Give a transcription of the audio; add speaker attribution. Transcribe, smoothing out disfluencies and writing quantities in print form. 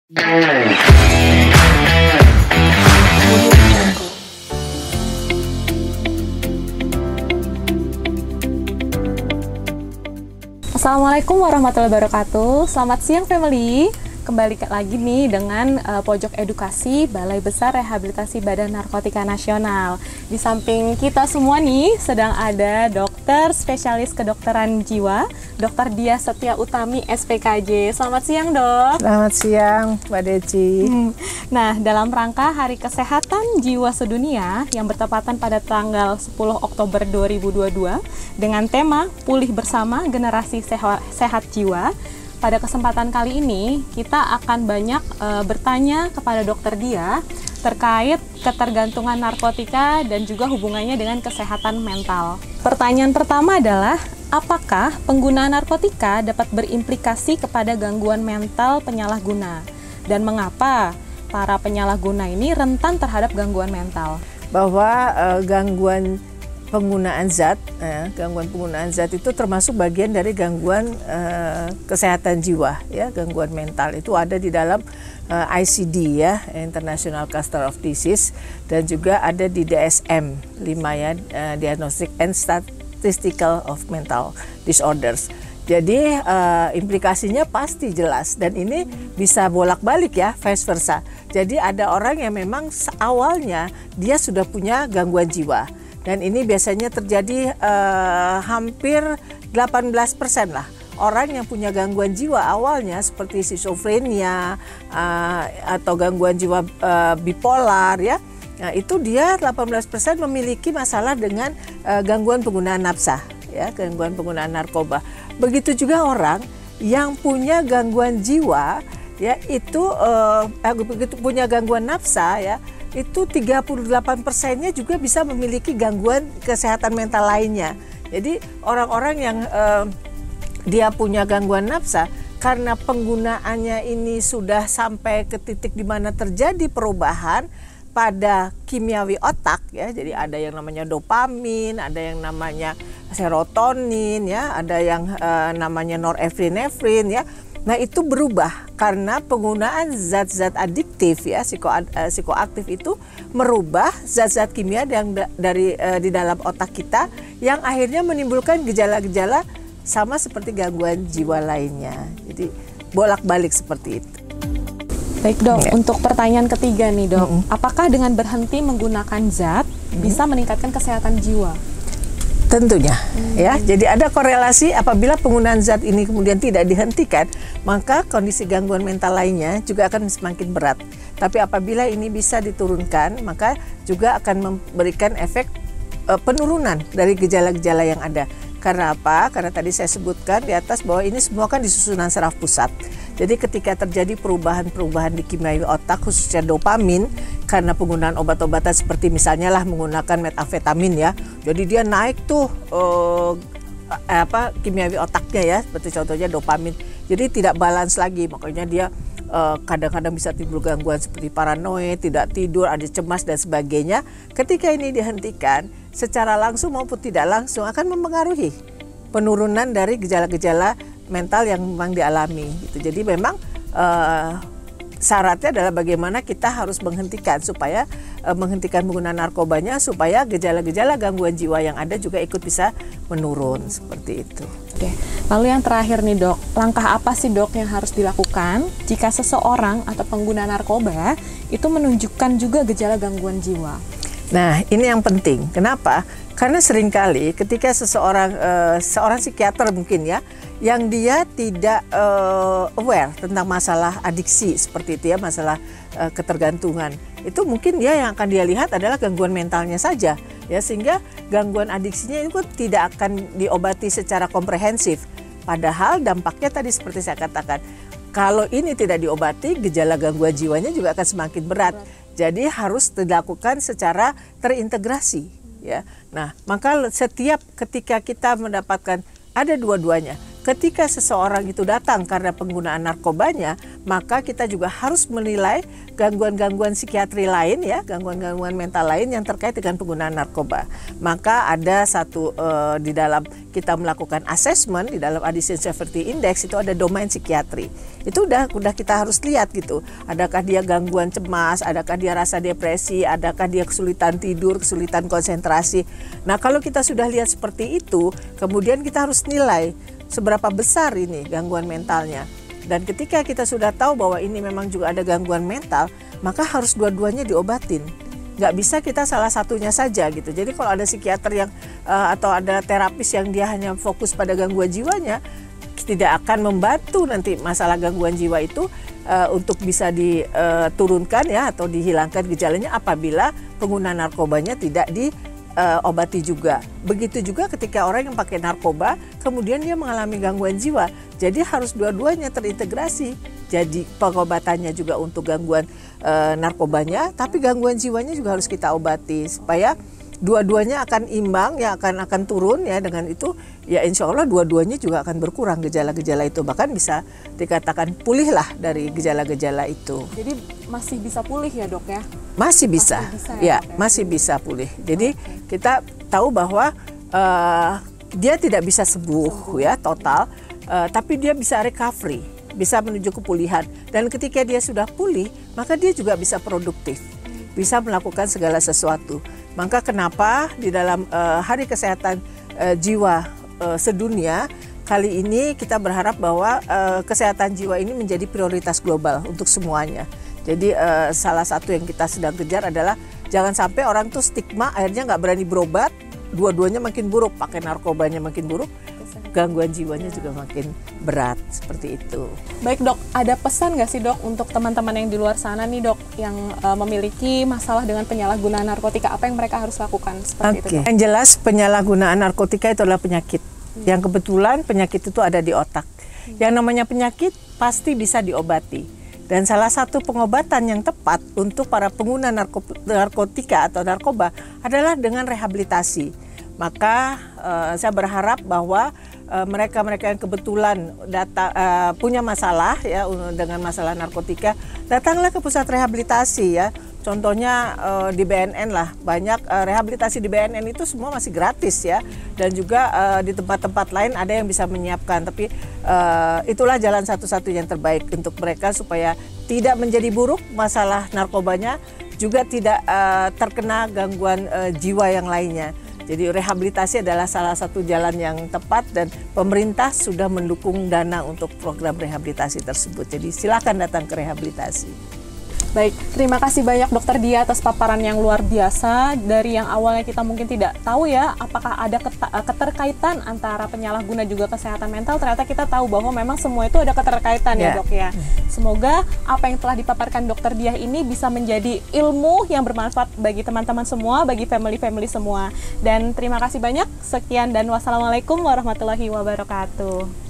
Speaker 1: Assalamualaikum warahmatullahi wabarakatuh. Selamat siang family. Kembali lagi nih dengan Pojok Edukasi Balai Besar Rehabilitasi Badan Narkotika Nasional. Di samping kita semua nih sedang ada dokter spesialis kedokteran jiwa, Dr. Diah Setia Utami SPKJ. Selamat siang, Dok.
Speaker 2: Selamat siang, Mbak Deci.
Speaker 1: Nah, dalam rangka Hari Kesehatan Jiwa Sedunia yang bertepatan pada tanggal 10 Oktober 2022 dengan tema Pulih Bersama Generasi Sehat Jiwa. Pada kesempatan kali ini, kita akan banyak bertanya kepada Dr. Diah terkait ketergantungan narkotika dan juga hubungannya dengan kesehatan mental. Pertanyaan pertama adalah, apakah penggunaan narkotika dapat berimplikasi kepada gangguan mental penyalahguna? Dan mengapa para penyalahguna ini rentan terhadap gangguan mental?
Speaker 2: Bahwa gangguan penggunaan zat itu termasuk bagian dari gangguan kesehatan jiwa, ya, gangguan mental itu ada di dalam ICD, ya, International Cluster of Disease, dan juga ada di DSM-5, ya, Diagnostic and Statistical of Mental Disorders. Jadi implikasinya pasti jelas, dan ini bisa bolak-balik, ya, vice versa. Jadi ada orang yang memang awalnya dia sudah punya gangguan jiwa. Dan ini biasanya terjadi hampir 18% lah. Orang yang punya gangguan jiwa awalnya seperti skizofrenia atau gangguan jiwa bipolar, ya. Nah, itu dia 18% memiliki masalah dengan gangguan penggunaan nafsa, ya, gangguan penggunaan narkoba. Begitu juga orang yang punya gangguan jiwa, ya, itu begitu punya gangguan nafsa, ya, itu 38%-nya juga bisa memiliki gangguan kesehatan mental lainnya. Jadi orang-orang yang dia punya gangguan nafsa, karena penggunaannya ini sudah sampai ke titik di mana terjadi perubahan pada kimiawi otak, ya. Jadi ada yang namanya dopamin, ada yang namanya serotonin, ya, ada yang namanya norepinefrin, ya. Nah, itu berubah karena penggunaan zat-zat adiktif, ya, psikoaktif itu merubah zat-zat kimia yang di dalam otak kita yang akhirnya menimbulkan gejala-gejala sama seperti gangguan jiwa lainnya. Jadi bolak-balik seperti itu.
Speaker 1: Baik, Dok, untuk pertanyaan ketiga nih, Dok. Apakah dengan berhenti menggunakan zat bisa meningkatkan kesehatan jiwa?
Speaker 2: Tentunya, ya. Jadi ada korelasi apabila penggunaan zat ini kemudian tidak dihentikan, maka kondisi gangguan mental lainnya juga akan semakin berat. Tapi apabila ini bisa diturunkan, maka juga akan memberikan efek penurunan dari gejala-gejala yang ada. Karena apa? Karena tadi saya sebutkan di atas bahwa ini semua kan di susunan saraf pusat. Jadi ketika terjadi perubahan-perubahan di kimiawi otak, khususnya dopamin, karena penggunaan obat-obatan seperti misalnya lah menggunakan metamfetamin, ya. Jadi dia naik tuh kimiawi otaknya, ya, seperti contohnya dopamin. Jadi tidak balance lagi, makanya dia kadang-kadang bisa timbul gangguan seperti paranoid, tidak tidur, ada cemas dan sebagainya. Ketika ini dihentikan, secara langsung maupun tidak langsung akan mempengaruhi penurunan dari gejala-gejala mental yang memang dialami, gitu. Jadi memang syaratnya adalah bagaimana kita harus menghentikan penggunaan narkobanya supaya gejala-gejala gangguan jiwa yang ada juga ikut bisa menurun, seperti itu.
Speaker 1: Oke. Lalu yang terakhir nih, Dok, langkah apa sih, Dok, yang harus dilakukan jika seseorang atau pengguna narkoba itu menunjukkan juga gejala gangguan jiwa?
Speaker 2: Nah, ini yang penting. Kenapa? Karena seringkali ketika seorang psikiater mungkin, ya, yang dia tidak aware tentang masalah adiksi seperti itu, ya, masalah ketergantungan, itu mungkin dia yang akan dia lihat adalah gangguan mentalnya saja, ya, sehingga gangguan adiksinya itu tidak akan diobati secara komprehensif. Padahal dampaknya tadi seperti saya katakan, kalau ini tidak diobati, gejala gangguan jiwanya juga akan semakin berat. Jadi harus dilakukan secara terintegrasi, ya. Nah, maka setiap ketika kita mendapatkan ada dua-duanya. ketika seseorang itu datang karena penggunaan narkobanya, maka kita juga harus menilai gangguan-gangguan psikiatri lain ya, gangguan-gangguan mental lain yang terkait dengan penggunaan narkoba. Maka ada satu di dalam kita melakukan assessment di dalam Addictive Severity Index itu ada domain psikiatri. Itu udah kita harus lihat gitu. Adakah dia gangguan cemas, adakah dia rasa depresi, adakah dia kesulitan tidur, kesulitan konsentrasi. Nah, kalau kita sudah lihat seperti itu, kemudian kita harus nilai seberapa besar ini gangguan mentalnya. Dan ketika kita sudah tahu bahwa ini memang juga ada gangguan mental, maka harus dua-duanya diobatin. Nggak bisa kita salah satunya saja gitu. Jadi kalau ada psikiater yang atau ada terapis yang dia hanya fokus pada gangguan jiwanya, tidak akan membantu nanti masalah gangguan jiwa itu untuk bisa diturunkan ya atau dihilangkan gejalanya apabila penggunaan narkobanya tidak diobati juga. Begitu juga ketika orang yang pakai narkoba kemudian dia mengalami gangguan jiwa. Jadi harus dua-duanya terintegrasi. Jadi pengobatannya juga untuk gangguan narkobanya, tapi gangguan jiwanya juga harus kita obati supaya dua-duanya akan imbang ya, akan turun ya. Dengan itu ya insya Allah dua-duanya juga akan berkurang gejala-gejala itu, bahkan bisa dikatakan pulih lah dari gejala-gejala itu.
Speaker 1: Jadi masih bisa pulih ya dok ya?
Speaker 2: Masih bisa ya, masih bisa pulih. Jadi kita tahu bahwa dia tidak bisa sembuh ya total, tapi dia bisa recovery, bisa menuju kepulihan. Dan ketika dia sudah pulih, maka dia juga bisa produktif, bisa melakukan segala sesuatu. Maka kenapa di dalam Hari Kesehatan Jiwa Sedunia kali ini kita berharap bahwa kesehatan jiwa ini menjadi prioritas global untuk semuanya. Jadi salah satu yang kita sedang kejar adalah jangan sampai orang tuh stigma akhirnya nggak berani berobat, dua-duanya makin buruk, pakai narkobanya makin buruk, gangguan jiwanya juga makin berat, seperti itu.
Speaker 1: Baik dok, ada pesan nggak sih dok untuk teman-teman yang di luar sana nih dok, yang memiliki masalah dengan penyalahgunaan narkotika, apa yang mereka harus lakukan seperti itu dok?
Speaker 2: Yang jelas penyalahgunaan narkotika itu adalah penyakit. Yang kebetulan penyakit itu ada di otak. Yang namanya penyakit pasti bisa diobati. Dan salah satu pengobatan yang tepat untuk para pengguna narkotika atau narkoba adalah dengan rehabilitasi. Maka saya berharap bahwa mereka-mereka yang kebetulan punya masalah ya dengan masalah narkotika, datanglah ke pusat rehabilitasi ya. Contohnya di BNN lah, banyak rehabilitasi di BNN itu semua masih gratis ya. Dan juga di tempat-tempat lain ada yang bisa menyiapkan. Tapi itulah jalan satu-satunya yang terbaik untuk mereka supaya tidak menjadi buruk masalah narkobanya, juga tidak terkena gangguan jiwa yang lainnya. Jadi rehabilitasi adalah salah satu jalan yang tepat dan pemerintah sudah mendukung dana untuk program rehabilitasi tersebut. Jadi silakan datang ke rehabilitasi.
Speaker 1: Baik, terima kasih banyak Dokter Dia atas paparan yang luar biasa. Dari yang awalnya kita mungkin tidak tahu ya, apakah ada keterkaitan antara penyalahguna juga kesehatan mental, ternyata kita tahu bahwa memang semua itu ada keterkaitan ya dok ya. Semoga apa yang telah dipaparkan Dokter Dia ini bisa menjadi ilmu yang bermanfaat bagi teman-teman semua, bagi family-family semua. Dan terima kasih banyak, sekian dan wassalamualaikum warahmatullahi wabarakatuh.